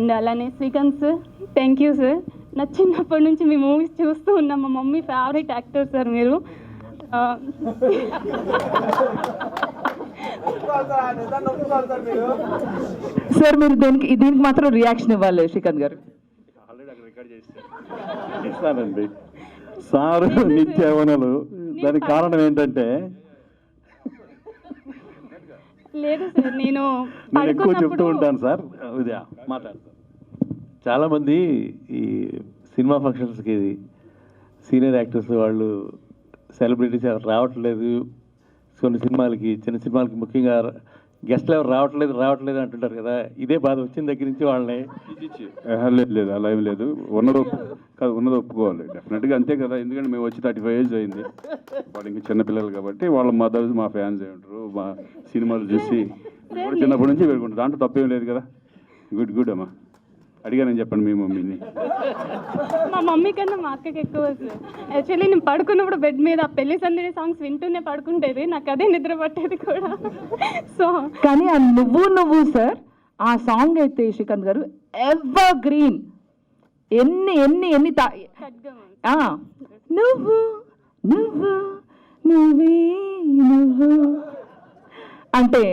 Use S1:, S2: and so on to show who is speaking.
S1: And అలానే Srikanth sir, thank you sir. నా చిన్నప్పటి నుంచి మీ మూవీస్ చూస్తూ ఉన్నాం. మా మమ్మీ ఫేవరెట్ యాక్టర్ సార్ మీరు.
S2: సార్ మీరు దీనికి మాత్రం రియాక్షన్ ఇవ్వాలి శ్రీకాంత్ గారు.
S3: ఇస్తానండి సారు నిత్యవనలు. దానికి కారణం ఏంటంటే
S1: లేదు సార్, నేను
S3: ఎక్కువ చెప్తూ ఉంటాను సార్. మాట్లాడతాను. చాలామంది ఈ సినిమా ఫంక్షన్స్కి సీనియర్ యాక్టర్స్ వాళ్ళు సెలబ్రిటీస్ ఎవరు రావట్లేదు, కొన్ని సినిమాలకి చిన్న సినిమాలకి ముఖ్యంగా గెస్ట్లు ఎవరు రావట్లేదు అంటుంటారు కదా. ఇదే బాధ వచ్చిన దగ్గర నుంచి వాళ్ళని
S4: లేదు అలా ఏం లేదు. ఉన్నది ఒప్పుకోవాలి డెఫినెట్గా, అంతే కదా. ఎందుకంటే మేము వచ్చి 35 ఏజ్ అయింది, వాళ్ళు ఇంకా చిన్నపిల్లలు కాబట్టి వాళ్ళ మదర్స్ మా ఫ్యాన్స్ అయి ఉంటారు. మా సినిమాలు చూసి కూడా చిన్నప్పటి నుంచి పెట్టుకుంటారు, దాంట్లో తప్పేం లేదు కదా. గుడ్ అమ్మా. అడిగానని చెప్పండి మీ మమ్మీని.
S1: మా మమ్మీ కన్నా మా అక్కకి ఎక్కువ సార్. యాక్చువల్లీ నేను పడుకున్నప్పుడు బెడ్ మీద పెళ్లి సందడి సాంగ్స్ వింటూనే పడుకుంటేది, నాకు అదే నిద్ర పట్టేది కూడా. సో
S2: కానీ ఆ నువ్వు సార్ ఆ సాంగ్ అయితే శ్రీకాంత్ గారు ఎవర్ గ్రీన్. ఎన్ని నువ్వు అంటే